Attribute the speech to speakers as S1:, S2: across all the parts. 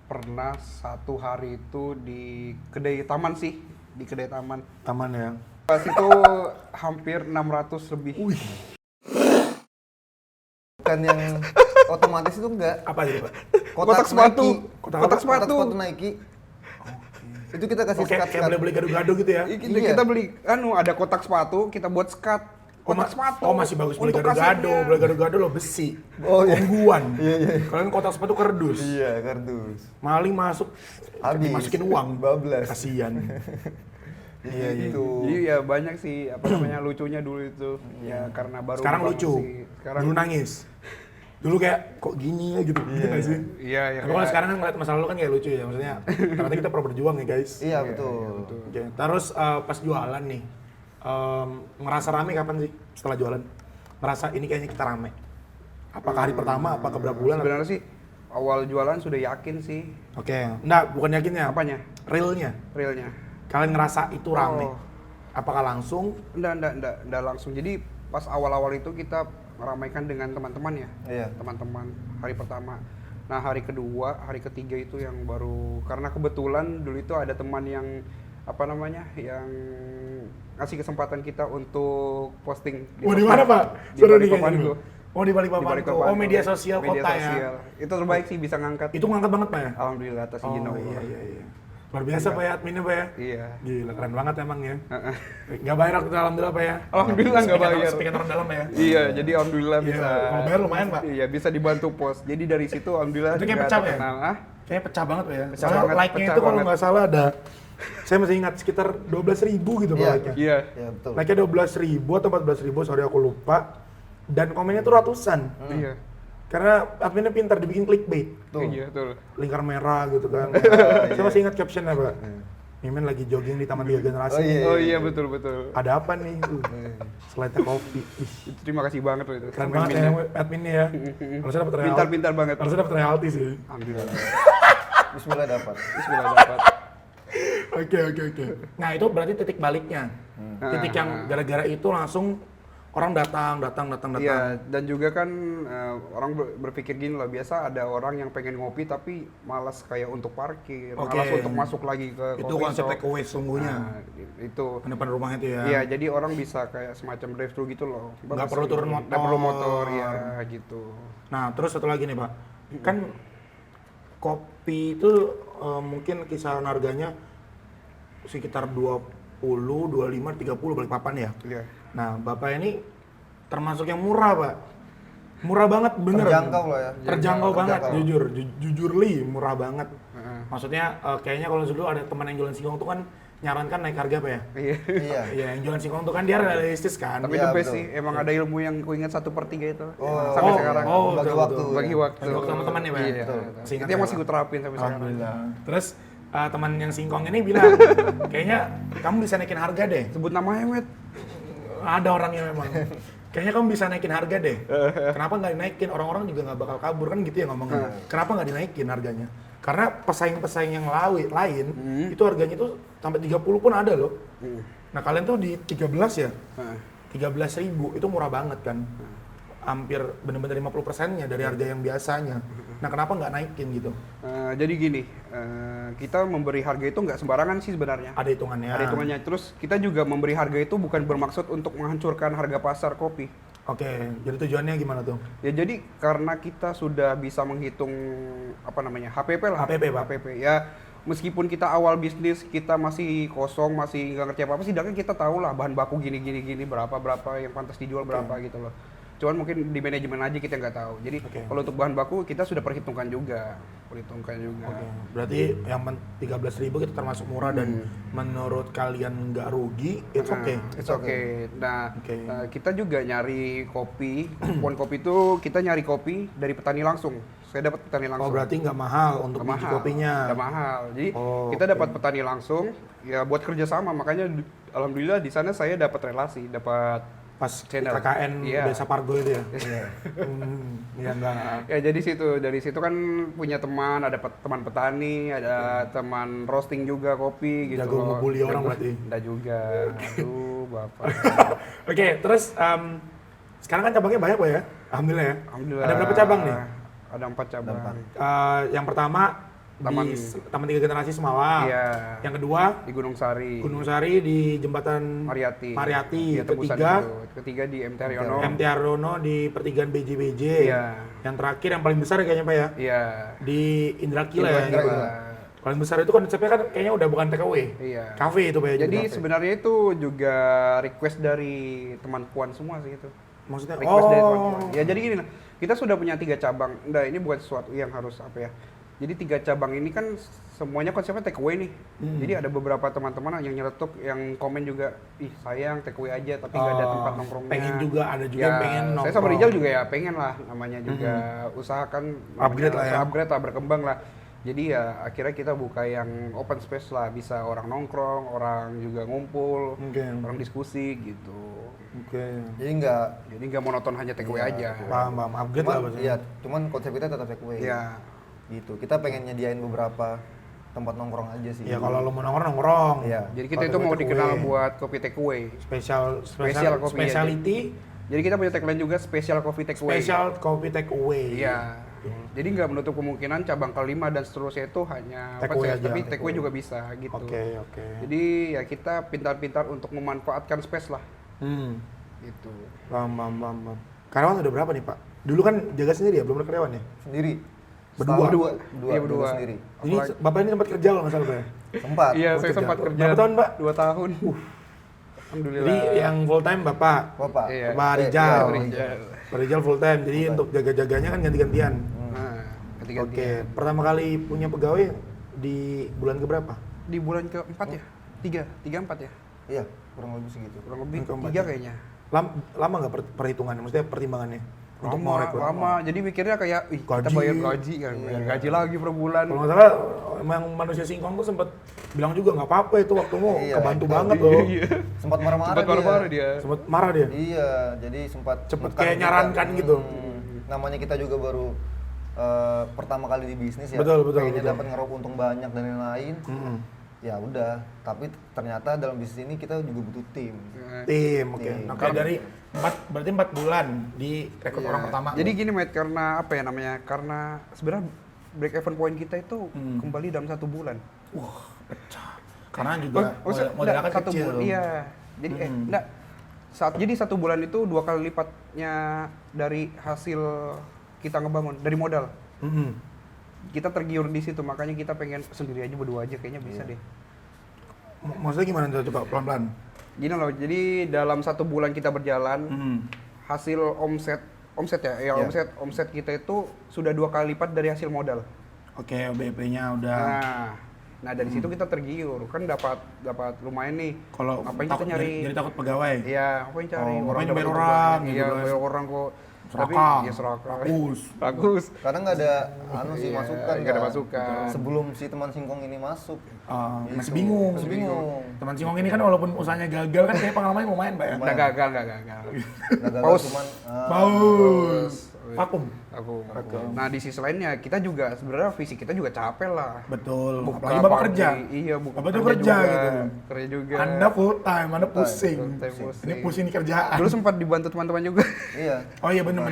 S1: pernah satu hari itu di kedai taman sih, di kedai taman.
S2: Taman ya.
S1: Pas itu hampir 600 lebih.
S2: Wih,
S3: Bukan yang otomatis itu enggak.
S2: apa jadi Pak?
S1: Kotak sepatu.
S3: Nike.
S2: Kotak
S3: Kotak
S1: sepatu.
S3: sepatu Nike. Itu kita kasih
S2: Oke, kayak
S3: skat-skat.
S2: beli gado-gado gitu ya?
S1: Kita beli, ada kotak sepatu, kita buat skat. Kotak sepatu.
S2: Oh masih bagus beli
S1: untuk
S2: gado-gado,
S1: kasetnya.
S2: beli gado-gado lo besi.
S3: Oh, iya.
S2: Ungguan.
S3: Iya.
S2: Kalian kotak sepatu kardus.
S3: Iya, kardus.
S2: Maling masuk,
S3: Habis.
S2: masukin uang.
S3: Bablas.
S2: Kasian. Iya, iya.
S3: Itu.
S1: Jadi ya banyak sih lucunya dulu itu. Ya karena baru
S2: Sekarang
S1: banget
S2: lucu.
S1: sih. Sekarang
S2: Dulu nangis. Dulu kayak kok gini ya gitu. Gitu nggak sih?
S1: Iya, ya.
S2: Tapi kalau sekarang kan ngeliat masa lalu kan kayak lucu ya. Maksudnya ternyata kita pernah berjuang ya guys.
S3: Iya, betul.
S2: Oke, terus pas jualan nih, ngerasa rame kapan sih setelah jualan? Ngerasa ini kayaknya kita rame. Apakah hari pertama, apakah berapa bulan?
S1: Sebenarnya sih awal jualan sudah yakin sih.
S2: Oke, enggak, bukan yakinnya.
S1: Apanya?
S2: Realnya.
S1: Realnya.
S2: Kalian ngerasa itu rame?
S1: Oh.
S2: Apakah langsung?
S1: Enggak langsung. Jadi pas awal-awal itu kita meramaikan dengan teman-teman ya.
S3: Iya.
S1: Teman-teman hari pertama. Nah, hari kedua, hari ketiga itu yang baru karena kebetulan dulu itu ada teman yang yang ngasih kesempatan kita untuk posting
S2: Di mana Pak?
S1: Di
S2: Seru nih
S1: Balikpapan
S2: kayaknya.
S1: tuh.
S2: Oh di balik
S1: Di
S2: papan
S1: Balikpapan
S2: Oh
S1: tuh.
S2: media sosial
S1: Media
S2: kota
S1: sosial.
S2: ya.
S1: Itu terbaik sih bisa ngangkat.
S2: Itu ngangkat banget Pak ya?
S1: Alhamdulillah atas izin
S2: Oh
S1: Allah.
S2: iya. Luar biasa Pak ya adminnya Pak ya?
S1: Iya.
S2: Gila keren banget emang ya. Nggak bayar waktu itu alhamdulillah Pak ya?
S1: Alhamdulillah nggak bayar.
S2: Speaker orang dalam Pak ya?
S1: Iya, jadi alhamdulillah
S2: Iya,
S1: bisa.
S2: kalau bayar lumayan, Pak.
S1: Iya, bisa dibantu pos. Jadi dari situ alhamdulillah
S2: Itu kayak
S1: juga
S2: pecah ya?
S1: terkenal.
S2: Kayaknya pecah banget Pak ya?
S1: Pecah
S2: Soalnya
S1: banget,
S2: like-nya
S1: pecah
S2: itu kalau
S1: banget.
S2: nggak salah ada, saya masih ingat sekitar 12.000 gitu Pak
S3: Iya.
S2: like-nya.
S1: Iya.
S3: Iya, betul.
S2: Like-nya 12.000 atau 14.000, sorry aku lupa. Dan komennya tuh ratusan.
S1: Iya.
S2: Karena adminnya pintar dibikin clickbait.
S3: Tuh.
S1: Iya, betul.
S2: Lingkar merah gitu kan. Saya masih ingat captionnya Pak. Mimin lagi jogging di Taman 3 Generasi.
S3: Oh, iya.
S1: Oh iya, betul.
S2: Ada apa nih? Slide-nya kopi. Ih,
S1: Itu terima kasih banget loh itu.
S2: keren banget ya adminnya ya. Harusnya dapat royalti.
S1: Pintar banget.
S2: Harusnya dapat royalti sih.
S1: Alhamdulillah.
S3: Bismillah dapat.
S1: Bismillah dapat.
S2: Oke. Nah itu berarti titik baliknya. Titik yang gara-gara itu langsung orang datang.
S1: Iya, dan juga kan orang berpikir gini loh, biasa ada orang yang pengen ngopi tapi malas kayak untuk parkir,
S2: Oke.
S1: malas untuk masuk lagi ke
S2: Itu
S1: coffee
S2: konsep
S1: shop.
S2: takeaway sesungguhnya.
S1: Nah, itu.
S2: Depan rumah itu ya.
S1: Iya, jadi orang bisa kayak semacam drive thru gitu loh.
S2: Nggak
S1: Bagus
S2: perlu
S1: sih.
S2: turun motor.
S1: Nggak perlu motor, ya gitu.
S2: Nah terus satu lagi nih Pak. Kan kopi itu mungkin kisaran harganya sekitar 20, 25, 30 balik papan ya.
S1: Iya.
S2: Nah Bapak ini termasuk yang murah Pak. Murah banget bener.
S3: Terjangkau lah ya.
S2: Terjangkau banget,
S3: Terjangkau.
S2: jujur li murah banget. Maksudnya kayaknya kalau dulu ada teman yang jualan singkong tuh kan nyarankan naik harga Pak ya.
S1: Iya.
S3: Iya.
S2: Iya yang jualan singkong tuh kan dia realistis kan.
S1: Tapi
S3: Iya,
S1: the best
S3: betul.
S1: sih, emang ada ilmu yang kuingat 1/3 itu.
S3: Oh.
S1: Sampai
S2: Oh,
S1: sekarang.
S2: oh,
S3: bagi
S2: betul,
S3: waktu.
S2: betul.
S1: Bagi waktu.
S2: Bagi waktu sama teman ya Pak ya?
S1: Iya.
S2: Betul. Seingat
S1: Itu yang
S2: saya,
S1: masih
S2: Pak.
S1: gue terapin sampai sekarang.
S2: Alhamdulillah. Terus teman yang singkong ini bilang, kayaknya kamu bisa naikin harga deh.
S1: Sebut namanya, Met.
S2: Ada orangnya memang. Kayaknya kamu bisa naikin harga deh. Kenapa nggak dinaikin? Orang-orang juga nggak bakal kabur kan gitu ya ngomongnya. Kenapa nggak dinaikin harganya? Karena pesaing-pesaing yang lain itu harganya tuh sampai 30 pun ada loh. Nah kalian tuh di 13 ya? 13.000 itu murah banget kan? Hampir bener-bener 50%-nya dari harga yang biasanya. Nah kenapa nggak naikin gitu?
S1: Jadi gini, kita memberi harga itu nggak sembarangan sih sebenarnya.
S2: Ada hitungannya.
S1: Ada hitungannya. Terus kita juga memberi harga itu bukan bermaksud untuk menghancurkan harga pasar kopi.
S2: Oke, jadi tujuannya gimana tuh?
S1: Ya jadi karena kita sudah bisa menghitung HPP lah.
S2: HPP, Pak.
S1: HPP. Ya meskipun kita awal bisnis kita masih kosong, masih nggak ngerti apa-apa, setidaknya kita tahu lah bahan baku gini berapa yang pantas dijual berapa gitu loh. Cuman mungkin di manajemen aja kita nggak tahu. Jadi kalau untuk bahan baku kita sudah perhitungkan juga.
S2: Oke. Berarti yang 13.000 itu termasuk murah dan menurut kalian nggak rugi, it's okay.
S1: It's okay. Nah,
S2: Oke.
S1: kita juga nyari kopi. Pohon kopi itu kita nyari kopi dari petani langsung. Saya dapat petani langsung.
S2: Oh berarti nggak mahal untuk biji kopinya.
S1: Nggak mahal. Jadi
S2: Oh,
S1: kita dapat petani langsung. Ya buat kerjasama. Makanya alhamdulillah di sana saya dapat relasi, dapat
S2: Pas
S1: channel.
S2: KKN
S1: Iya.
S2: Desa Pargo itu ya? Iya enggak.
S1: Ya jadi dari situ kan punya teman, ada teman petani, ada teman roasting juga kopi gitu.
S2: Jago
S1: loh.
S2: ngebully orang berarti.
S1: Enggak juga. Aduh, Bapak.
S2: Oke, terus sekarang kan cabangnya banyak Pak ya? Alhamdulillah ya?
S1: Alhamdulillah.
S2: Ada berapa cabang nih?
S1: Ada 4 cabang.
S2: Yang pertama Taman Tiga Generasi Semalam.
S1: Iya.
S2: Yang kedua
S1: Di Gunung Sari.
S2: Gunung Sari di Jembatan
S1: Mariati.
S2: Mariati.
S1: Iya, tembusan
S2: Ketiga
S1: itu. Ketiga di MT Haryono.
S2: MT Haryono di pertigaan BJBJ.
S1: Iya.
S2: Yang terakhir yang paling besar kayaknya Pak ya
S1: Iya.
S2: di Indra Kila ya.
S1: Indra Kila.
S2: Paling besar itu konsepnya kan kayaknya udah bukan takeaway.
S1: Iya.
S2: Cafe itu Pak ya.
S1: Jadi
S2: cafe.
S1: sebenarnya itu juga request dari teman Puan semua sih itu.
S2: maksudnya
S1: Request dari teman Puan. Ya jadi gini lah, kita sudah punya 3 cabang. Nah ini bukan sesuatu yang harus apa ya. Jadi 3 cabang ini kan semuanya konsepnya take away nih. Jadi ada beberapa teman-teman yang nyeletuk, yang komen juga, ih sayang take away aja tapi nggak ada tempat nongkrongnya.
S2: Pengen juga, ada juga
S1: Ya,
S2: yang pengen nongkrong.
S1: saya sama Rijal juga ya pengen lah, namanya juga usahakan
S2: Upgrade lah ya.
S1: upgrade lah, berkembang lah. Jadi ya akhirnya kita buka yang open space lah, bisa orang nongkrong, orang juga ngumpul,
S2: Oke.
S1: orang diskusi gitu.
S2: Oke.
S3: Jadi nggak
S1: Jadi nggak monoton hanya take away aja.
S2: Paham, upgrade lah
S3: cuman,
S2: maksudnya.
S3: iya, cuman konsep kita tetap take away.
S1: Ya,
S3: Gitu. Kita pengen nyediain beberapa tempat nongkrong aja sih.
S2: Ya kalau lo mau nongkrong.
S3: Iya.
S1: jadi kita
S2: Kalau
S1: itu mau
S2: take
S1: dikenal
S2: away.
S1: buat kopi take away.
S2: Spesial
S1: kopi ya,
S2: speciality,
S1: Jadi kita punya tagline juga special coffee take away.
S2: special coffee take away.
S1: Iya. Jadi nggak menutup kemungkinan cabang kelima dan seterusnya itu hanya
S2: Take
S1: open
S2: away
S1: space,
S2: aja.
S1: tapi take away juga bisa gitu.
S2: Oke.
S1: Jadi ya kita pintar-pintar untuk memanfaatkan space lah gitu.
S2: Paham. Karyawan udah berapa nih Pak? Dulu kan jaga sendiri ya, belum ada karyawan ya?
S3: Sendiri.
S2: Berdua?
S3: Setahun
S1: Berdua.
S3: Berdua.
S1: Iya,
S3: Dulu
S1: berdua.
S3: sendiri.
S2: Ini
S1: Apalagi-
S2: Bapak ini sempat kerja kalau nggak salah Pak ya?
S3: Sempat.
S1: Iya, saya
S2: kerja.
S1: sempat kerja.
S2: Berapa tahun, Pak?
S1: 2 tahun. Alhamdulillah.
S2: Jadi yang full time Bapak,
S3: Bapak.
S1: Iya.
S2: Pak Rijal.
S3: iya,
S1: Rijal.
S2: Pak Rijal full time, jadi untuk jaga-jaganya kan ganti-gantian.
S1: Nah,
S2: Oke,
S1: ganti-gantian.
S2: pertama kali punya pegawai di bulan keberapa?
S1: Di bulan ke-4 ya? 3, 4 ya?
S3: Iya, kurang lebih segitu.
S1: Kurang lebih
S2: Bulan ke-4
S1: 3
S2: ya?
S1: kayaknya.
S2: Lama nggak perhitungannya, maksudnya pertimbangannya untuk mau rekrut?
S1: Lama. Jadi mikirnya kayak, ih kita
S2: Gaji.
S1: bayar gaji kan, bayar gaji lagi per bulan.
S2: Kalau nggak salah, emang manusia singkong tuh sempat bilang juga nggak apa-apa itu waktumu
S3: Iya,
S2: kebantu
S3: iya.
S2: banget loh.
S3: Sempat marah-marah
S1: Sempat marah-marah dia.
S2: Sempat marah dia.
S3: Iya, jadi sempat
S2: Cepet
S3: menekan
S2: kayak
S3: kita.
S2: nyarankan gitu.
S3: Namanya kita juga baru pertama kali di bisnis ya.
S2: Betul.
S3: Pengennya dapat ngeraup untung banyak dan lain-lain.
S2: Mm-mm.
S3: Ya udah, tapi ternyata dalam bisnis ini kita juga butuh tim.
S2: Tim, oke.
S3: Tim.
S2: Nah, dari berarti 4 bulan di rekrut
S1: Iya.
S2: orang pertama.
S1: Jadi gini Matt, karena apa ya namanya? Karena sebenarnya break even point kita itu kembali dalam 1 bulan.
S2: Wah, pecah. Karena juga
S1: Maksudnya,
S2: modalnya kan
S1: satu
S2: kecil.
S1: bulan. Iya. Jadi jadi 1 bulan itu 2 kali lipatnya dari hasil kita ngebangun dari modal.
S2: Mm-mm.
S1: Kita tergiur di situ, makanya kita pengen sendiri aja, berdua aja kayaknya bisa deh.
S2: Maksudnya gimana tuh? Coba pelan-pelan.
S1: Gini loh, jadi dalam 1 bulan kita berjalan, hasil omset ya,
S3: Iya.
S1: omset kita itu sudah 2 kali lipat dari hasil modal.
S2: Oke, BP-nya udah.
S1: Nah dari situ kita tergiur, kan dapat lumayan nih.
S2: Kalau
S1: ngapain
S2: takut
S1: kita nyari?
S2: jadi takut pegawai.
S1: Iya, ngapain cari
S2: Oh, ngapain
S1: dapat
S2: bayar
S1: untung
S2: orang
S1: banyak.
S2: gitu
S1: Iya,
S2: kan.
S1: bayar orang kok.
S2: Serakah.
S1: Tapi ya serakah.
S2: Bagus.
S3: Karena nggak ada sih
S1: Iya,
S3: masukan.
S1: nggak ada
S3: kan.
S1: masukan.
S3: Sebelum si teman singkong ini masuk.
S2: Masih
S3: Gitu.
S2: bingung.
S3: Masih bingung.
S2: Teman singkong ini kan walaupun usahanya gagal kan kayak pengalamannya lumayan, Pak ya.
S1: Nggak gagal.
S3: Nggak gagal,
S1: Paus.
S3: cuman
S2: Paus. Vakum.
S1: Aku. Nah di sisi lainnya kita juga sebenarnya visi kita juga capek lah.
S2: Betul.
S1: Buka
S2: Apalagi Bapak
S1: pagi,
S2: kerja.
S1: Iya, buka
S2: Bapak tuh kerja
S1: juga,
S2: gitu.
S1: Kerja juga.
S2: Anda full time, Anda pusing.
S1: Full time pusing.
S2: Ini pusing di kerjaan.
S1: Dulu sempat dibantu teman-teman juga.
S3: iya.
S2: Oh iya bener.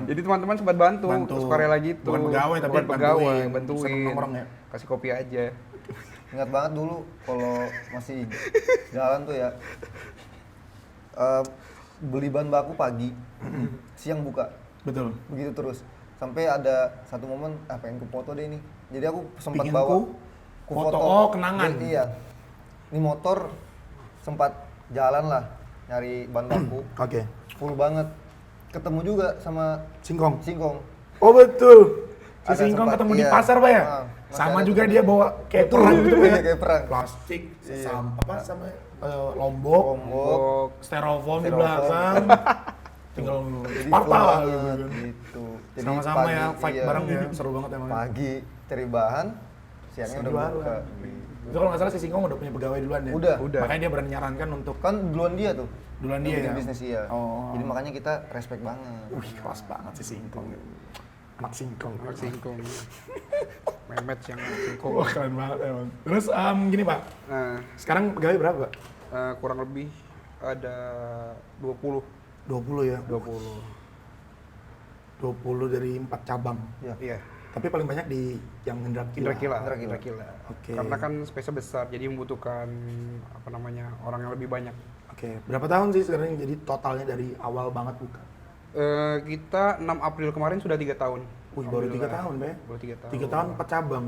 S1: Jadi teman-teman sempat bantu, sukarela gitu.
S2: Bukan pegawai tapi
S1: Bukan pegawai,
S2: seneng
S1: bantuin.
S2: nongkrong ya.
S1: Kasih kopi aja.
S3: Ingat banget dulu kalau masih jalan tuh ya. Beli bahan baku pagi, siang buka.
S2: Betul.
S3: Begitu terus. Sampai ada satu momen, pengen ku foto deh ini. Jadi aku sempat
S2: Pingin
S3: bawa
S2: ku foto. Oh, kenangan.
S3: Iya. Ini motor sempat jalan lah nyari bahan baku.
S2: Oke.
S3: Full banget. Ketemu juga sama
S2: Singkong.
S3: singkong.
S2: Oh betul. Si
S3: Ada
S2: singkong
S3: sempat,
S2: ketemu di
S3: iya.
S2: pasar, Pak ya?
S3: Ah, masih
S2: Sama
S3: ada
S2: juga
S3: tuh.
S2: dia bawa kayak perang gitu, Pak ya?
S3: Iya, kayak perang.
S2: Plastik,
S3: Iya.
S2: sama lombok,
S3: Lombok.
S2: styrofoam di
S3: Styrofoam.
S2: belakang. Tinggal
S3: Jadi
S2: Sparta
S3: full
S2: lah
S3: banget,
S2: gitu.
S3: gitu. Jadi
S2: Sama-sama
S3: pagi,
S2: ya, fight
S3: iya,
S2: bareng ya, seru banget emang.
S3: Pagi cari bahan, siangnya udah
S2: Jualan.
S3: buka.
S2: Itu kalau nggak salah si singkong udah punya pegawai duluan ya?
S3: Udah.
S2: Makanya dia berani nyarankan untuk
S3: Kan duluan dia tuh.
S2: duluan
S3: yang
S2: dia
S3: bikin
S2: ya?
S3: bisnis iya.
S2: Oh.
S3: Jadi makanya kita respect banget.
S2: Wih, kelas banget si singkong. Anak singkong.
S1: Anak singkong. Memet yang anak singkong.
S2: Wah, keren banget emang. Terus gini Pak,
S1: Nah,
S2: sekarang pegawai berapa Pak?
S1: kurang lebih ada 20.
S2: 20 ya?
S1: 20.
S2: 20 dari 4 cabang.
S3: Ya.
S1: Iya.
S2: Tapi paling banyak di yang Indra
S1: Indra Kila.
S2: Oke.
S1: Karena kan space-nya besar, jadi membutuhkan apa namanya orang yang lebih banyak.
S2: Oke, berapa tahun sih sekarang jadi totalnya dari awal banget buka?
S1: Kita 6 April kemarin sudah 3 tahun.
S2: Wih, baru 3
S1: Alhamdulillah.
S2: tahun, Be.
S1: Baru 3 tahun.
S2: 3 tahun 4 cabang.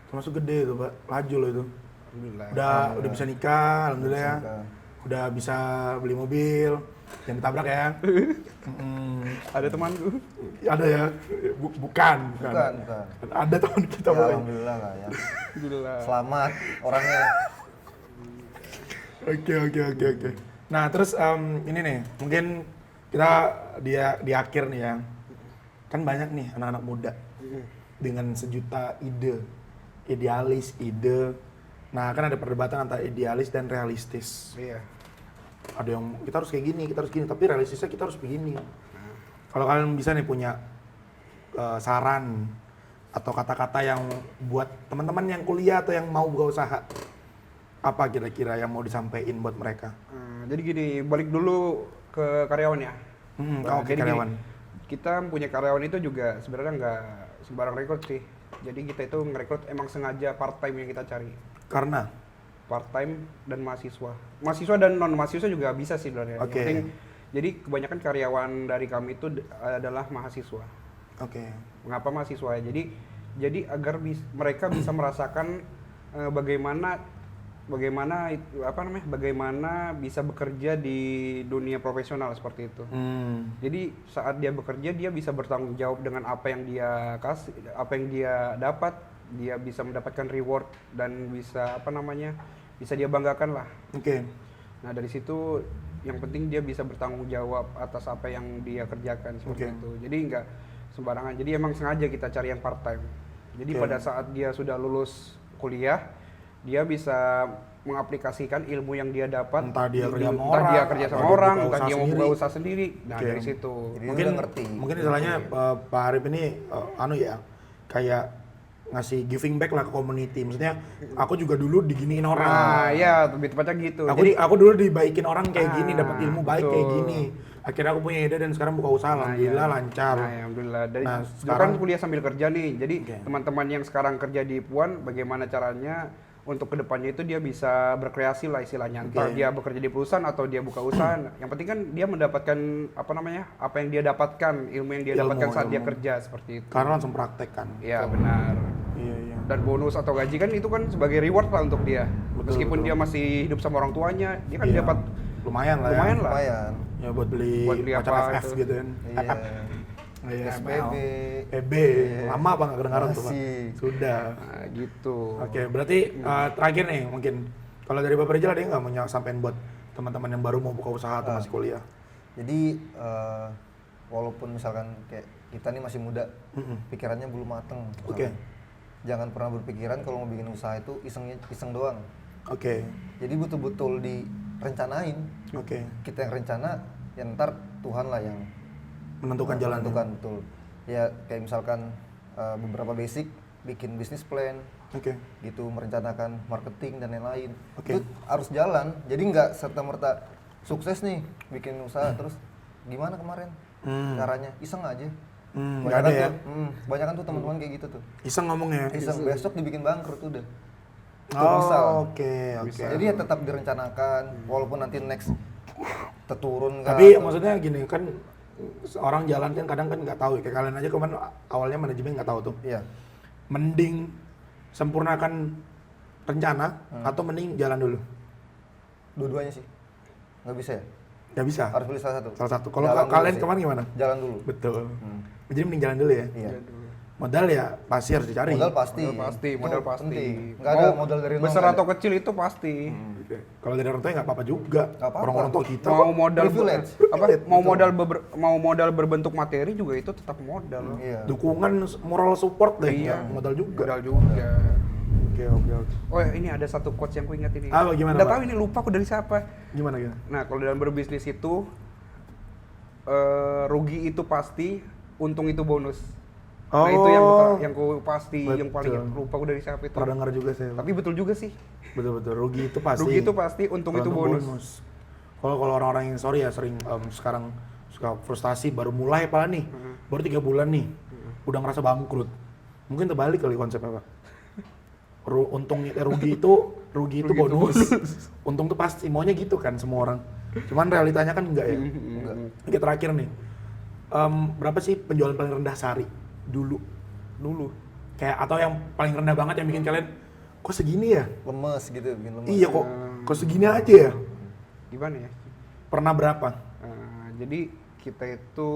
S2: Termasuk gede itu, Pak. Laju loh itu.
S1: Alhamdulillah.
S2: Udah bisa nikah, alhamdulillah ya.
S3: Bisa.
S2: Udah bisa beli mobil. Jangan ditabrak ya.
S1: Ada temanku.
S2: Ada ya? Bukan.
S3: Bukan.
S2: Ada teman kita,
S3: Ya,
S2: Boy.
S3: alhamdulillah lah ya.
S1: Alhamdulillah.
S3: Selamat orangnya.
S2: Oke. Nah, terus ini nih, mungkin kita di akhir nih ya. Kan banyak nih anak-anak muda dengan sejuta ide, idealis, ide. Nah, kan ada perdebatan antara idealis dan realistis.
S1: Iya.
S2: Ada yang kita harus kayak gini, tapi realistisnya kita harus begini. Kalau kalian bisa nih punya saran atau kata-kata yang buat teman-teman yang kuliah atau yang mau buka usaha, apa kira-kira yang mau disampaikan buat mereka?
S1: Jadi gini, balik dulu ke karyawan ya.
S2: Oke,
S1: Jadi
S2: karyawan.
S1: gini, kita punya karyawan itu juga sebenarnya nggak sembarang rekrut sih. Jadi kita itu ngerekrut emang sengaja part time yang kita cari.
S2: Karena
S1: Part time dan mahasiswa dan non mahasiswa juga bisa sih sebenarnya. Yang
S2: Oke.
S1: penting, jadi kebanyakan karyawan dari kami itu adalah mahasiswa.
S2: oke.
S1: Mengapa mahasiswa? Jadi agar mereka bisa merasakan bagaimana bisa bekerja di dunia profesional seperti itu. Jadi saat dia bekerja dia bisa bertanggung jawab dengan apa yang dia kasih, apa yang dia dapat, dia bisa mendapatkan reward dan bisa bisa dia banggakan lah.
S2: Oke.
S1: Nah dari situ yang penting dia bisa bertanggung jawab atas apa yang dia kerjakan seperti
S2: Oke.
S1: itu. Jadi nggak sembarangan. Jadi emang sengaja kita cari yang part time. Jadi
S2: Oke.
S1: pada saat dia sudah lulus kuliah, dia bisa mengaplikasikan ilmu yang dia dapat.
S2: Entah dia kerja sama
S1: entah dia
S2: orang,
S1: kerja
S2: atau
S1: sama
S2: dia
S1: orang,
S2: buka
S1: entah
S2: usaha
S1: dia mau buka
S2: sendiri.
S1: usaha sendiri. Nah
S2: Oke.
S1: dari situ.
S3: Jadi
S2: Mungkin
S3: udah ngerti.
S2: Mungkin istilahnya Pak Arif ini kayak ngasih giving back lah ke community. Maksudnya aku juga dulu diginiin orang.
S1: Nah ya lebih tepatnya gitu.
S2: Aku dulu dibaikin orang kayak gini, dapat ilmu baik kayak
S1: betul.
S2: gini. Akhirnya aku punya ide dan sekarang buka usaha, alhamdulillah lancar.
S1: Nah, ya, alhamdulillah. Dari
S2: Nah,
S1: dulu
S2: sekarang-
S1: kan kuliah sambil kerja nih. Jadi
S2: Oke.
S1: teman-teman yang sekarang kerja di Puan, bagaimana caranya untuk kedepannya itu dia bisa berkreasi lah istilahnya. Entah
S2: Oke.
S1: dia bekerja di perusahaan atau dia buka usaha. Yang penting kan dia mendapatkan apa yang dia dapatkan, ilmu yang dia dapatkan saat dia kerja seperti itu.
S2: Karena langsung praktek kan.
S1: Iya benar.
S2: Iya.
S1: Dan bonus atau gaji kan itu kan sebagai reward lah untuk dia.
S2: Betul,
S1: Meskipun
S2: betul.
S1: dia masih hidup sama orang tuanya, dia kan
S2: Iya.
S1: dapat
S2: Lumayan lah
S1: lumayan
S2: ya.
S1: lah.
S3: Lumayan.
S2: Ya buat beli
S1: apa
S2: FF
S1: itu.
S2: gitu kan.
S3: Iya.
S2: Iya,
S3: SPB.
S2: PB. Lama apa nggak kedengaran tuh, Pak?
S3: Masih.
S2: Sudah.
S1: Nah, gitu.
S2: Oke, berarti terakhir nih mungkin kalau dari Bapak Rizal ada yang nggak mau sampein buat teman-teman yang baru mau buka usaha atau masih kuliah?
S3: Jadi walaupun misalkan kayak kita nih masih muda,
S2: Mm-mm.
S3: pikirannya belum mateng.
S2: Oke.
S3: Jangan pernah berpikiran kalau mau bikin usaha itu iseng doang.
S2: Oke.
S3: Jadi betul-betul direncanain.
S2: Oke.
S3: Kita yang rencana, ya ntar Tuhan lah yang
S2: Menentukan jalan.
S3: menentukan, betul. Ya kayak misalkan beberapa basic, bikin bisnis plan,
S2: Oke.
S3: gitu, merencanakan marketing dan lain-lain.
S2: Oke.
S3: Itu harus jalan. Jadi nggak serta-merta sukses nih bikin usaha terus gimana kemarin caranya iseng aja.
S2: Nggak ada ya?
S3: Banyak tuh teman-teman kayak gitu tuh.
S2: Iseng ngomongnya.
S3: Iseng besok dibikin bangkrut udah. Itu
S2: Oh,
S3: bisa.
S2: oke.
S3: Jadi ya tetap direncanakan walaupun nanti next terturun kah
S2: Tapi
S3: atau-
S2: maksudnya gini kan orang jalan kan kadang kan nggak tahu. Kayak kalian aja kemarin awalnya manajemen nggak tahu tuh.
S3: Iya.
S2: Mending sempurnakan rencana atau mending jalan dulu?
S3: Dua-duanya sih. Nggak bisa ya?
S2: Nggak bisa.
S3: Harus pilih salah satu.
S2: Salah satu. Kalau
S3: Jalan dulu
S2: kalian
S3: sih.
S2: kemarin gimana?
S3: Jalan dulu.
S2: Betul. Jadi mending jalan dulu ya.
S3: Iya.
S2: Modal ya pasti harus dicari.
S3: Modal pasti.
S1: Modal
S3: Itu
S1: pasti.
S3: penting. Nggak ada modal dari nol.
S1: besar
S3: nggak
S1: atau
S3: ada.
S1: kecil itu pasti.
S2: Oke. Kalau dari orang tua nggak apa-apa juga.
S3: Nggak apa-apa.
S2: Orang-orang tua kita
S1: Mau
S2: kok.
S1: modal
S3: Privilege.
S1: mau modal berbentuk materi juga itu tetap modal.
S3: Iya.
S2: Dukungan moral support deh.
S1: Iya.
S2: nggak modal juga.
S1: Modal juga.
S2: Oke.
S1: Oh ini ada satu quotes yang ku ingat ini.
S2: Apa, gimana,
S1: Nggak
S2: Pak?
S1: tahu ini lupa aku dari siapa.
S2: Gimana?
S1: Nah kalau dalam berbisnis itu rugi itu pasti, untung itu bonus. Nah itu yang ku pasti, yang paling
S2: Betul.
S1: lupa aku dari siapa itu.
S2: Pernah dengar juga saya.
S1: Tapi betul juga sih.
S2: Betul. Rugi itu pasti.
S1: Rugi itu pasti, untung itu bonus.
S2: Kalau orang-orang yang sorry ya sering sekarang suka frustasi baru mulai apa nih, baru 3 bulan nih, udah ngerasa bangkrut. Mungkin terbalik kali konsepnya, Pak. Rugi itu bonus. Untung tuh pasti maunya gitu kan semua orang. Cuman realitanya kan enggak ya. Oke, terakhir nih. Berapa sih penjualan paling rendah sehari dulu? Kayak atau yang paling rendah banget yang bikin kalian kok segini ya?
S3: Lemes gitu, bikin lemes.
S2: Iya kok segini aja ya?
S1: Gimana ya?
S2: Pernah berapa?
S1: Jadi kita itu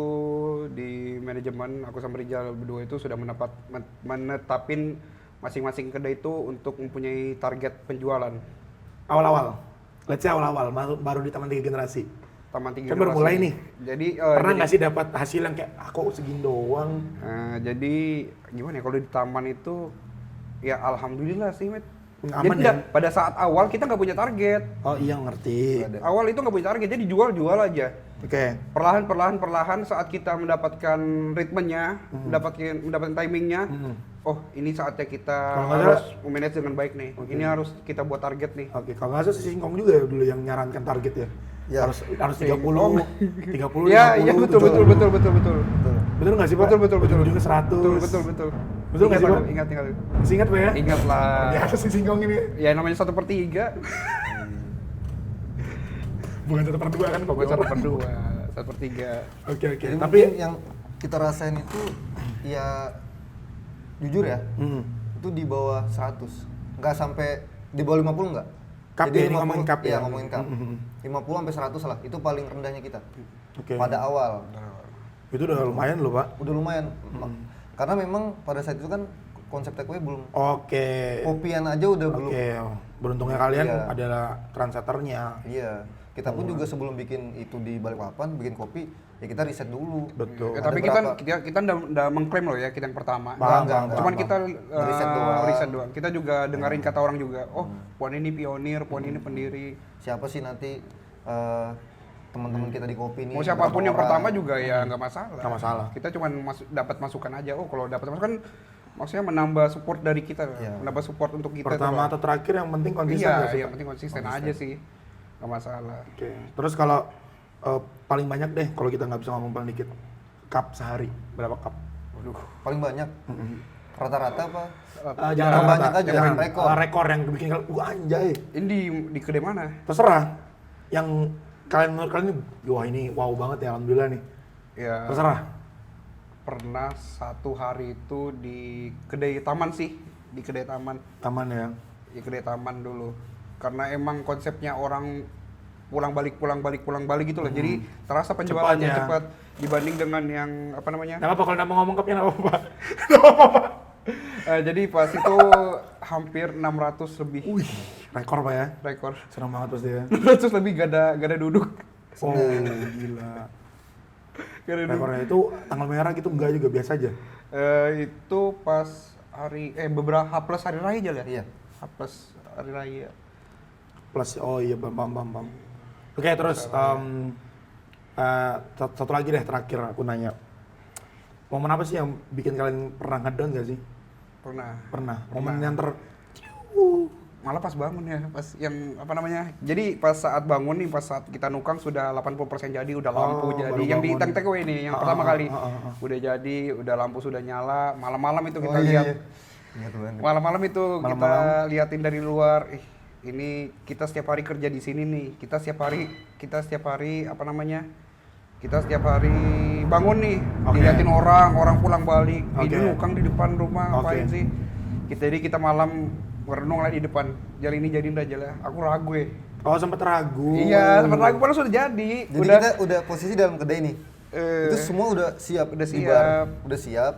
S1: di manajemen, aku sama Rizal berdua itu sudah menetapin masing-masing kedai itu untuk mempunyai target penjualan.
S2: Awal-awal. Let's say awal-awal, baru di Taman 3 Generasi.
S1: Taman 3
S2: Kan baru
S1: generasi.
S2: mulai nih.
S1: Jadi
S2: Pernah nggak sih dapat hasil yang kayak aku segini doang?
S1: jadi gimana ya kalau di taman itu ya alhamdulillah sih, Met.
S2: Aman
S1: Jadi
S2: ya?
S1: pada saat awal kita nggak punya target.
S2: Oh iya ngerti.
S3: Ada.
S1: Awal itu nggak punya target, jadi jual aja.
S2: Oke.
S1: Perlahan saat kita mendapatkan ritmenya, mendapatkan timingnya, oh ini saatnya kita
S2: Kalau nggak
S1: harus memanage dengan baik nih.
S2: Oke.
S1: Ini harus kita buat target nih.
S2: Oke, kalau nggak salah si Singkong juga ya dulu yang nyarankan target ya.
S3: Ya.
S2: Harus 30, 50,
S1: Iya,
S2: 50.
S1: betul.
S3: Betul.
S2: Betul nggak sih, Pak?
S1: Betul.
S2: Ujung-ujungnya 100.
S1: Betul.
S2: Betul nggak sih, Pak?
S1: Ingat.
S2: Masih ingat, Pak ya?
S1: Ingat lah.
S2: Biasa si Singkong ini.
S1: Ya namanya 1/3.
S2: Bukan 1/2 kan,
S1: Bukan
S2: kok.
S1: 1/2, 1/3.
S2: Oke.
S3: Jadi
S2: Tapi
S3: mungkin yang kita rasain itu ya jujur ya, itu di bawah 100. Nggak sampai di bawah 50 nggak?
S2: Cup ya, ini ngomongin cup
S3: iya,
S2: ya?
S3: ngomongin cup. 50 sampai 100 lah, itu paling rendahnya kita.
S2: Oke.
S3: Pada awal.
S2: Itu udah lumayan loh, Pak.
S3: Udah lumayan. Karena memang pada saat itu kan konsep takeaway belum.
S2: Oke.
S3: Kopian aja udah belum.
S2: Oke. Beruntungnya kalian
S3: Iya.
S2: adalah trendsetternya.
S3: Iya. Kita pun juga sebelum bikin itu di Balikpapan, bikin kopi, ya kita riset dulu.
S2: Betul.
S1: Ya,
S3: Ada
S1: tapi
S3: berapa?
S1: kita nggak mengklaim loh ya kita yang pertama.
S2: Enggak.
S1: Cuman kita
S3: Riset doang.
S1: Kita juga dengerin kata orang juga. Oh, Puan ini pionir, Puan ini pendiri.
S3: Siapa sih nanti teman-teman kita di kopi nih?
S1: Mau siapapun
S3: berapa
S1: yang
S3: orang?
S1: pertama juga ya nggak masalah.
S2: Nggak masalah.
S1: Kita cuma dapat masukan aja. Oh, kalau dapat masukan maksudnya menambah support dari kita,
S3: Iya.
S1: menambah support untuk kita.
S2: Pertama
S1: tuh,
S2: atau terakhir yang penting
S1: Pak.
S2: konsisten
S1: Iya,
S2: ya, sih,
S1: yang
S2: Pak?
S1: penting konsisten aja sih. Nggak masalah.
S2: Oke. Terus kalau paling banyak deh kalau kita nggak bisa ngomong paling dikit. Cup sehari, berapa cup?
S1: Waduh.
S3: Paling banyak. Rata-rata apa?
S2: Jangan
S3: banyak
S2: rata,
S3: aja,
S2: jangan
S3: rekor.
S2: rekor yang bikin kalian, anjay.
S1: Ini di kedai mana?
S2: Terserah. Yang kalian menurut kalian ini, wah ini wow banget ya, alhamdulillah nih.
S1: Ya.
S2: Terserah.
S1: Pernah satu hari itu di kedai taman sih, di kedai taman.
S2: Taman ya.
S1: Di kedai taman dulu. Karena emang konsepnya orang pulang balik gitu loh. Jadi terasa penjualannya
S2: Cepat ya.
S1: cepat dibanding dengan yang apa namanya?
S2: Nggak apa-apa kalau nggak mau ngomong cupnya nggak apa-apa. Nggak apa-apa.
S1: Jadi pas itu hampir 600 lebih
S2: Wih, rekor Pak ya.
S1: rekor.
S2: Senang banget pasti ya.
S1: 600 lebih gak ada duduk.
S2: Oh, gila.
S1: Gak ada duduk.
S2: Rekornya itu tanggal merah gitu enggak juga biasa aja.
S1: Itu pas hari beberapa H plus hari raya aja lah.
S3: Iya.
S1: H plus hari raya.
S2: Plus oh iya paham. Oke, terus satu lagi deh terakhir aku nanya. Momen apa sih yang bikin kalian pernah ngedown gak sih? Pernah. Momen yang
S1: Malah pas bangun ya, pas yang apa namanya? Jadi pas saat bangun nih, pas saat kita nukang sudah 80% jadi, udah lampu jadi.
S2: baru
S1: Yang di
S2: bangun.
S1: takeaway nih, yang pertama kali. Udah jadi, udah lampu sudah nyala. Malam-malam itu kita lihat.
S3: Ingat banget.
S1: Malam-malam itu kita
S2: Malam-malam.
S1: liatin dari luar. Ini kita setiap hari kerja di sini nih. Kita setiap hari apa namanya? Kita setiap hari bangun nih,
S2: Oke.
S1: diliatin orang pulang balik.
S2: Oke.
S1: Ini nukang di depan rumah ngapain
S2: Oke.
S1: sih? Jadi kita malam merenung lah di depan. Jalan ini jadiin aja lah. Aku ragu ya.
S2: Oh, sempet ragu.
S1: Iya, sempat ragu padahal sudah jadi.
S3: Jadi kita udah posisi dalam kedai nih.
S1: Eh,
S3: Itu semua udah siap.
S1: udah
S3: di
S1: siap.
S3: bar. Udah siap.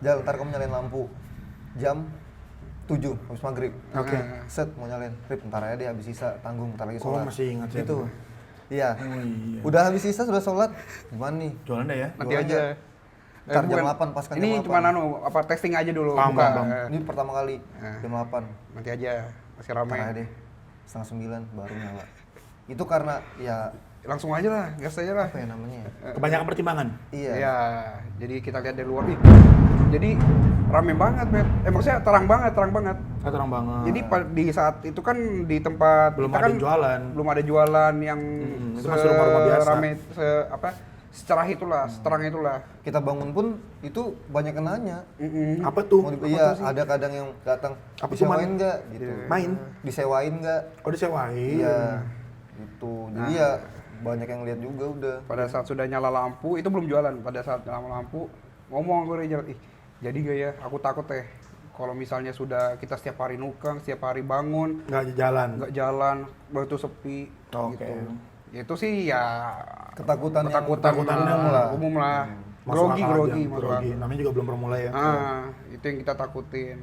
S3: Jal, ntar kamu nyalain lampu. Jam 7 habis maghrib.
S2: Oke.
S3: Set mau nyalain. Rip, ntar aja deh habis sisa, tanggung ntar lagi
S2: Oh,
S3: sholat.
S2: masih ingat ya.
S3: Itu. Iya.
S2: Oh, iya.
S3: Udah habis sisa sudah sholat. Gimana nih?
S2: Jualan deh ya.
S1: nanti
S3: Jualan
S1: aja.
S3: Ntar jam
S1: bukan.
S3: 8 pas kan
S1: Ini
S3: jam
S1: cuma
S3: 8.
S1: apa testing aja dulu.
S2: Paham,
S1: buka.
S2: paham.
S3: Ini pertama kali jam 8.
S1: Nanti aja masih ramai.
S3: Ntar aja deh. Setengah 9 baru nyala. Itu karena ya
S1: Langsung aja lah, gas aja lah.
S3: apa ya namanya ya?
S2: Kebanyakan pertimbangan.
S3: Iya.
S1: Iya, jadi kita lihat dari luar. Jadi rame banget, Bet. Maksudnya terang banget.
S2: Terang banget.
S1: Jadi di saat itu kan di tempat
S2: belum
S1: kita
S2: ada
S1: kan
S2: jualan.
S1: belum ada jualan yang
S2: itu masih rumah-rumah biasa.
S1: rame secerah itulah, seterang itulah.
S3: Kita bangun pun itu banyak yang nanya.
S2: Apa tuh?
S3: Iya, ada kadang yang datang,
S2: Apa tuh,
S3: disewain
S2: Man?
S3: nggak gitu.
S2: Main?
S3: Disewain nggak?
S2: Oh disewain?
S3: Iya, gitu. Jadi ya banyak yang lihat juga udah.
S1: Pada saat sudah nyala lampu, itu belum jualan. Pada saat nyala lampu, ngomong gue Rizal, ih jadi gak ya? Aku takut kalau misalnya sudah kita setiap hari nukang, setiap hari bangun,
S2: Nggak jalan?
S1: nggak jalan, begitu sepi,
S2: Oke.
S1: gitu. Itu sih ya
S3: Ketakutan
S1: ketakutan umum lah.
S2: Masuk
S1: Grogi,
S2: akal
S1: grogi,
S2: aja,
S1: masuk
S2: grogi.
S1: akal.
S2: Namanya juga belum pernah mulai ya.
S1: Itu yang kita takutin.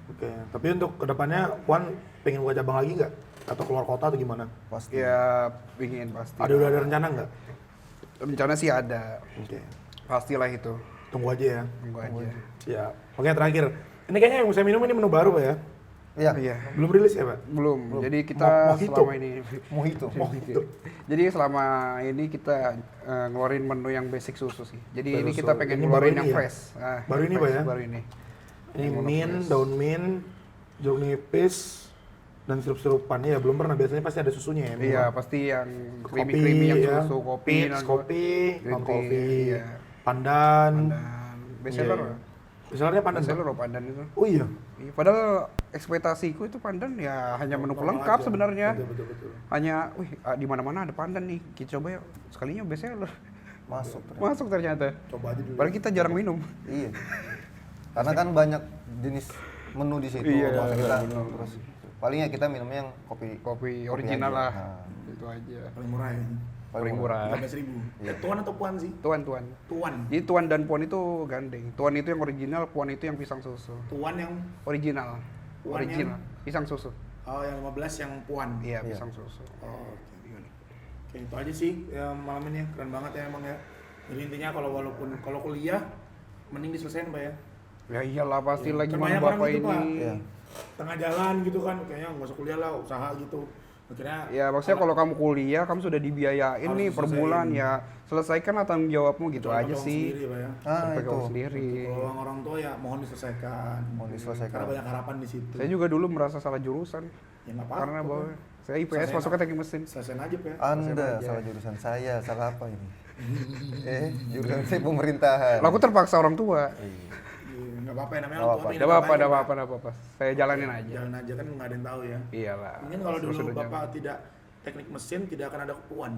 S2: Oke, tapi untuk kedepannya Puan pengen buka cabang lagi nggak? Atau keluar kota atau gimana?
S3: Pasti.
S1: Ya, ingin pasti.
S2: Udah ada rencana nggak?
S1: Rencana sih ada,
S2: Oke,
S1: pastilah itu.
S2: tunggu aja ya.
S1: Tunggu aja.
S2: Siap. Oke, terakhir. Ini kayaknya yang saya minum ini menu baru Pak ya?
S3: Iya.
S1: Iya.
S2: Belum rilis ya Pak?
S1: Belum. Jadi kita
S2: Mojito.
S1: selama ini
S3: Mojito.
S1: Jadi selama ini kita ngeluarin menu yang basic susu sih. Jadi ini
S2: Susu.
S1: kita pengen
S2: Ini
S1: ngeluarin
S2: baru
S1: yang
S2: ini ya?
S1: fresh.
S2: Baru ini,
S1: fresh,
S2: Pak, ya?
S1: Baru ini.
S2: Ini mint, daun mint, jeruk nipis, dan sirup-sirupan. Ya belum pernah, biasanya pasti ada susunya ya.
S1: Iya, pasti yang
S2: Kopi,
S1: creamy yang
S2: ya.
S1: susu, kopi,
S2: Peach, kopi,
S1: green
S2: non
S1: tea,
S2: kopi,
S1: iya.
S2: pandan.
S1: Dan bestseller.
S2: Iya, iya. Bestsellernya pandan.
S1: Bestseller
S2: Pak?
S1: loh pandan itu.
S2: Oh iya.
S1: Iya, padahal ekspektasiku itu pandan ya hanya menu
S2: Normal
S1: pelengkap
S2: aja.
S1: sebenarnya.
S2: Betul.
S1: Hanya, di mana-mana ada pandan nih. Kita coba ya sekalinya bestseller.
S3: Masuk.
S1: Masuk ternyata.
S2: Coba aja dulu.
S1: Padahal kita jarang minum.
S3: Iya. Karena kan banyak jenis menu di situ.
S1: Iya,
S3: makanya kita
S1: benar.
S3: terus palingnya kita minumnya yang kopi
S1: Kopi original
S3: aja.
S1: lah.
S3: Nah,
S1: Itu aja.
S2: Paling murah ya.
S1: Paling murah.
S2: 15.000.
S3: Iya.
S2: Tuan atau puan sih?
S1: Tuan.
S2: Tuan.
S1: Jadi tuan dan puan itu gandeng. Tuan itu yang original, puan itu yang pisang susu.
S2: Tuan yang
S1: Original.
S2: Puan
S1: Original. Pisang susu.
S2: yang 15 yang puan.
S1: Iya,
S3: Iya.
S1: pisang susu.
S2: Oh, oke, itu aja sih ya, malam ini ya. Keren banget ya emang ya. Jadi intinya kalau kuliah mending diselesain Pak ya.
S1: Ya iyalah pasti lagi
S2: Kan
S1: mana
S2: banyak orang
S1: bapak
S2: gitu, Pak.
S1: ini.
S3: Iya.
S2: Tengah jalan gitu kan, kayaknya nggak usah kuliah lah, usaha gitu. Akhirnya
S1: Ya maksudnya kalau kamu kuliah, kamu sudah dibiayain
S2: Harus
S1: nih per
S2: diselesain.
S1: bulan ya selesaikanlah tanggung jawabmu gitu
S2: pakai
S1: aja
S2: uang
S1: sih.
S2: sendiri, Pak ya.
S1: Pakai
S3: itu.
S1: uang sendiri.
S2: Kalau orang tua ya mohon diselesaikan.
S3: Mohon diselesaikan.
S2: Karena banyak harapan di situ.
S1: Saya juga dulu merasa salah jurusan
S2: Ya nggak apa-apa.
S1: karena bahwa
S2: Pak.
S1: saya IPS
S2: Selesaiin
S1: masuknya teknik mesin.
S2: Selesaiin aja Pak ya.
S3: Anda
S1: aja.
S3: salah jurusan saya, salah apa ini? Jurusan saya pemerintahan.
S1: Lah, aku terpaksa orang tua.
S2: Iya, nggak apa-apa ya, namanya
S3: Nggak
S2: orang tua
S3: apa-apa.
S2: pengen
S1: Tidak apa-apa,
S2: terbaik,
S1: tidak
S2: Pak.
S1: apa-apa, tidak apa-apa. Saya jalanin aja.
S2: Jalan aja kan nggak ada yang tahu ya.
S1: Iyalah.
S2: Mungkin kalau dulu
S1: Sudah
S2: Bapak tidak teknik mesin tidak akan ada puan.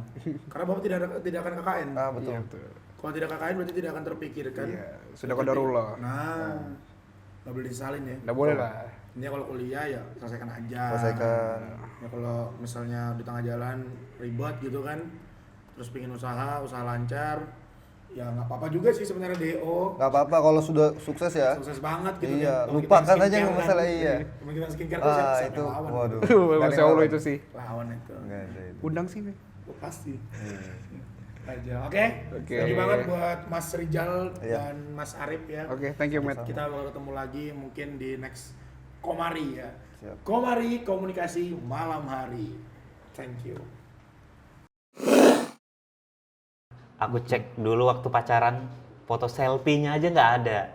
S2: Karena Bapak tidak akan KKN.
S3: Ah,
S1: jalan.
S3: betul.
S1: Iya, betul.
S2: Kalau tidak KKN berarti tidak akan terpikirkan.
S1: Iya, sudah qadarullah.
S2: Nah, nggak boleh disalin ya.
S1: Nggak boleh lah.
S2: Ini kalau kuliah ya selesaikan aja.
S3: Selesaikan.
S2: Ya kalau misalnya di tengah jalan ribet gitu kan, terus pengen usaha lancar, ya nggak apa-apa juga sih sebenarnya DO.
S3: Gak apa-apa kalau sudah sukses ya.
S2: Sukses banget gitu
S3: Iya,
S2: kan. Kalau
S3: lupakan
S2: kita
S3: aja
S2: skincare
S3: nggak masalah, iya.
S2: Kalau kita skincare tuh saya
S3: Itu,
S2: lawan.
S3: waduh. Nggak ada
S1: Masya
S3: yang
S1: Allah
S3: lawan.
S1: itu sih.
S2: Lawan itu.
S3: Nggak ada itu.
S1: Undang sih nih.
S2: Oh, pasti.
S3: Iya.
S2: Aja. Oke.
S1: Oke.
S2: Thank you banget buat Mas Rijal
S3: Iya.
S2: dan Mas Arif ya.
S1: Oke, thank you, Matt.
S2: Kita bakal ketemu lagi mungkin di next Komari ya.
S3: Siap.
S2: Komari komunikasi malam hari. Thank you.
S4: Aku cek dulu waktu pacaran, foto selfie-nya aja nggak ada.